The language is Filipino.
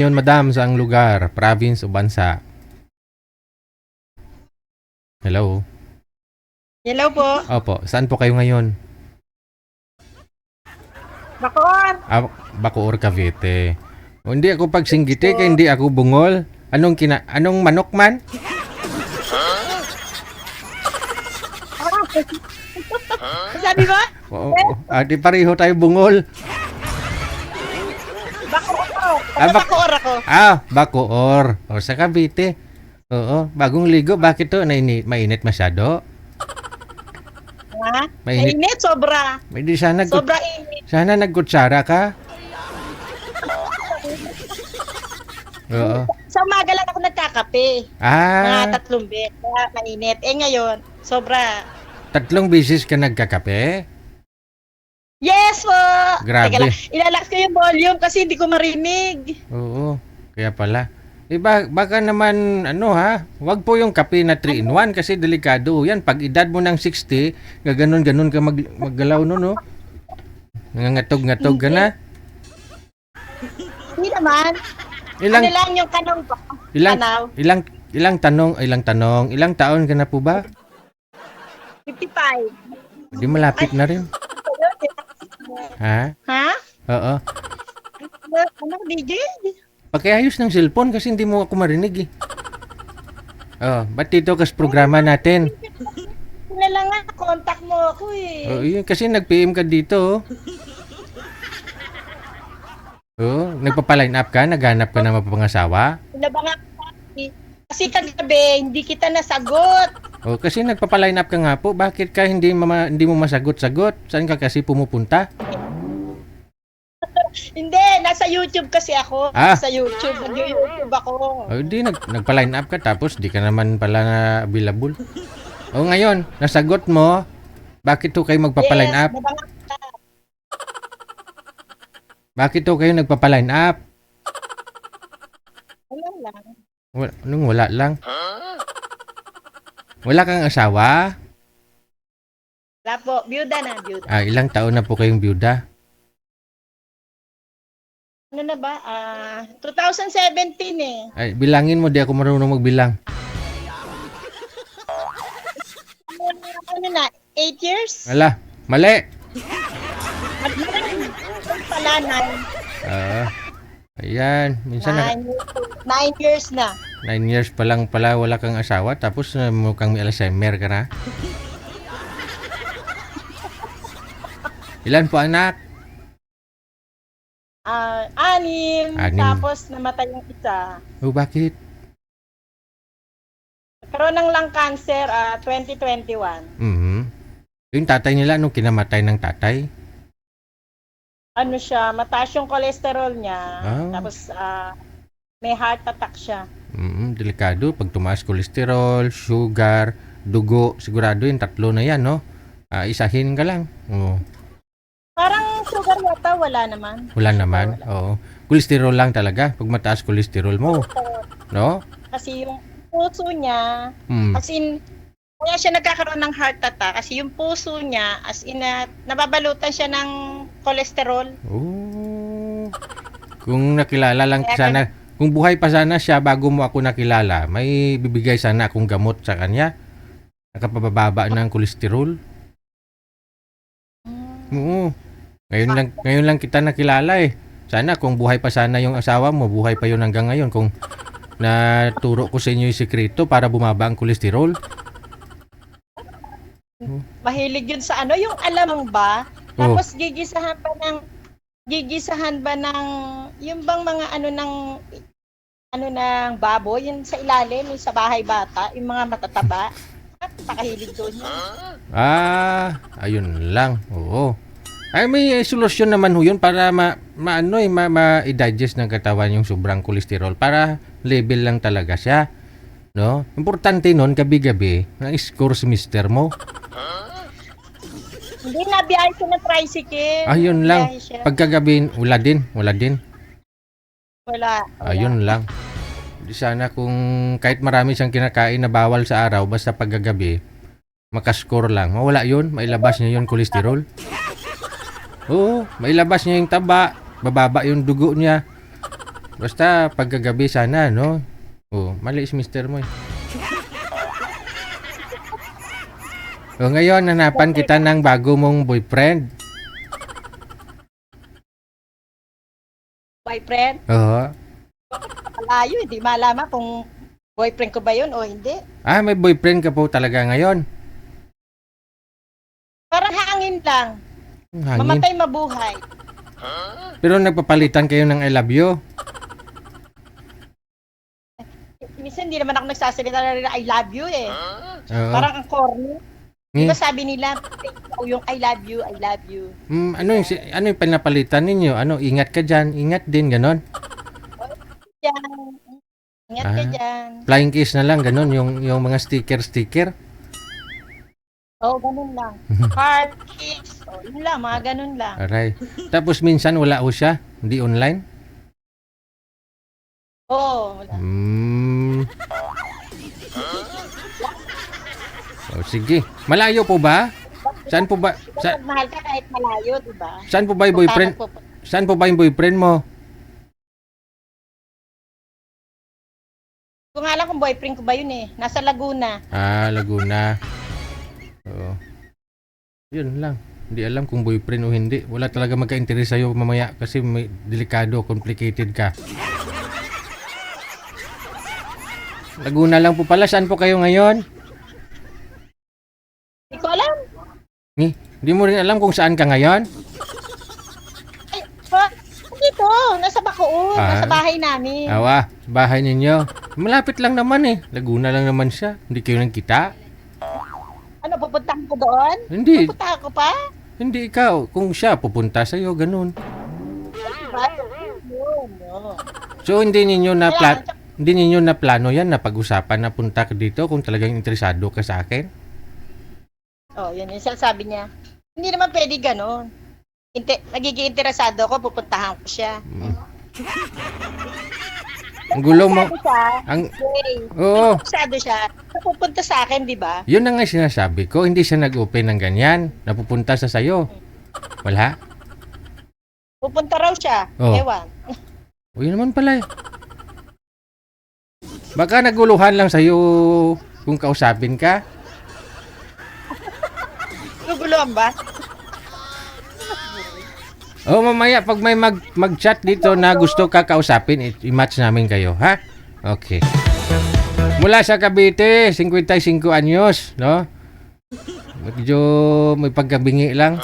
Ngayon, madam, saang lugar, province o bansa? Hello? Hello po. Opo, saan po kayo ngayon? Bacoor. Ah, Bacoor, Cavite. O, hindi ako pagsinggiti, kaya hindi ako bungol. Anong manok man? Sabi mo? Oo, di pareho tayo bungol. Bacoor ako. Ah, Bacoor ako. Bacoor. O, sa Cavite. Oo, bagong ligo. Bakit to? Mainit masyado? Ha? Mainit. Mainit, sobra. May di sana, Sobra init. sana nagkutsara ka. Oo. Sa umaga lang ako nagkakape. Ah, Mga 3 beses. Kaya mainit. Ngayon, sobra. 3 beses ka nagkakape? Yes po! Grabe. Teka lang, ilalakas ko yung volume kasi hindi ko marinig. Oo, kaya pala. Baka naman, wag po yung kape na 3-in-1 kasi delikado yan. Pag edad mo ng 60, gaganon-ganon ka maggalaw no? Nangangatog-ngatog ka na. Hindi naman. Ilang, Ano lang yung kanong ko? ilang, Kanaw? ilang taon ka na po ba? 55. Di malapit na rin. Ha? Ha? Oo. Ano, DJ? Pakiayos ng cellphone kasi hindi mo ako marinig eh. Oh, ba't dito kas programa natin? Wala lang nga, contact mo ako eh. Oh, yun kasi nag-PM ka dito. Oh, nagpapa-line up ka, naghanap ka ng mapapangasawa. Wala ba nga kasi kagabi, hindi kita nasagot. Oh, kasi nagpapa-line up ka nga po. Bakit ka hindi mo masagot-sagot? Saan ka kasi pumupunta? Hindi, nasa YouTube kasi ako. Ah. Nasa YouTube, nag-YouTube ako. Oh, hindi nagpa-line up ka tapos di ka naman pala na available. Oh, ngayon, nasagot mo. Bakit to kayo magpapa-line up? Wala nga kita. Bakit to kayo nagpapa-line up? Wala lang. Anong wala lang? Wala kang asawa? Wala po, byuda na, byuda. Ilang taon na po kayong byuda? Ano na ba? 2017 eh. Ay, bilangin mo, di ako marunong magbilang. Ano na, 8 years? Wala, mali. Pala, Ayan, minsan 9 years na. 9 years pa lang pala wala kang asawa tapos mukhang may Alzheimer ka na. Ilan po anak? 6. Tapos namatay yung isa. Oh, bakit? Nagkaroon ng lung cancer 2021. Yung tatay nila, nung kinamatay ng tatay? Ano siya, mataas yung cholesterol niya. Ah. Tapos may heart attack siya. Delikado. Pag tumaas kolesterol, sugar, dugo, sigurado yung 3 na yan, no? Isahin ka lang. Oo. Parang sugar yata, wala naman. Wala naman. Oo. Kolesterol lang talaga. Pag mataas kolesterol mo, no? Kasi yung puso niya, Mm. as in, kaya siya nagkakaroon ng heart attack kasi yung puso niya, as in, nababalutan siya ng cholesterol. Oh. Kung nakilala lang sana, kung buhay pa sana siya bago mo ako nakilala, may bibigay sana akong gamot sa kanya. Nakapababa ng kolesterol. Oo. Ngayon lang kita nakilala eh. Sana kung buhay pa sana yung asawa mo, buhay pa yun hanggang ngayon. Kung naturo ko sa inyo yung sikreto para bumaba ang kolesterol. Mahilig yun sa ano, yung alamang ba? Tapos gigisahan ba ng, yung bang mga ng baboy, yung sa ilalim, yung sa bahay bata, yung mga matataba. Pakahilig doon yun. Ayun lang. Oo. Ay, may solusyon naman ho yun para ma-digest ng katawan yung sobrang kolesterol para level lang talaga siya. No? Importante nun, gabi-gabi, na-score si mister mo. Hindi, nabiyahe siya ng tricycle. Ayun lang. Nabiyahe siya. Pagkagabi, wala din. Wala. Ayun lang. Di sana kung kahit marami siyang kinakain na bawal sa araw, basta paggagabi, makascore lang. Mawala yun, mailabas niya yung kolesterol. Oo, mailabas niya yung taba, bababa yung dugo niya. Basta pagkagabi sana, no? Oh, mali si mister mo eh. O ngayon, hanapan kita ng bago mong boyfriend. Boyfriend? Oo. Malayo, hindi malaman kung boyfriend ko ba yun o hindi. Ah, may boyfriend ka po talaga ngayon. Parang hangin lang. Hangin. Mamatay mabuhay. Pero nagpapalitan kayo ng I love you. Minsan hindi naman ako nagsasalita na I love you eh. Oo. Parang ang corny. Eh, Diba sabi nila, yung I love you, I love you. ano yung pinapalitan ninyo? Ano, ingat ka dyan, ingat din, ganon. Yan. Ingat ka Ah. dyan. Flying kiss na lang, ganon, yung mga sticker. Oo, ganun lang. Heart kiss. O, yun lang, mga ganun lang. Aray. Tapos minsan wala ho siya, hindi online. Oo, wala. Oh, sige. Malayo po ba? Saan po ba? Pag mahal ka kahit malayo, diba? Saan po ba yung boyfriend? Saan po ba yung boyfriend mo? Kung nga lang kung boyfriend ko ba yun eh. Nasa Laguna. Ah, Laguna. Oo. Yun lang. Hindi alam kung boyfriend o hindi. Wala talaga magka-interest sa'yo mamaya kasi may delikado, complicated ka. Laguna lang po pala. Saan po kayo ngayon? Hindi ko alam. Hindi mo rin alam kung saan ka ngayon? Ay, dito. Nasa Bacoor. Ah. Nasa bahay namin. Awa, bahay ninyo. Malapit lang naman eh. Laguna lang naman siya. Hindi kayo nang kita. Ano, pupuntahan ko doon? Hindi. Pupuntahan ko pa? Hindi ikaw. Kung siya pupunta sa'yo, ganun. Diba? Yun, yun. So hindi ninyo na Kailangan- hindi ninyo na plano yan na pag-usapan na punta ka dito kung talagang interesado ka sa akin? Oh, yun yung sinasabi niya. Hindi naman pwede ganun. Nagiging interesado ako, pupuntahan ko siya. Ang gulo mo. Interesado siya. Ang Okay. Oo, Interesado siya. Pupunta sa akin, di ba? yun na nga sinasabi ko. Hindi siya nag-open ng ganyan. Napupunta sa sayo. Wala? Pupunta raw siya. Oh. Ewan. O yun naman pala eh. Baka naguluhan lang sa'yo kung kausapin ka. Guguluhan ba? O mamaya pag may mag-chat dito na gusto ka kausapin, i-match namin kayo, ha? Okay. Mula sa Cavite, 55 anyos, no? Medyo may pagkabingi lang.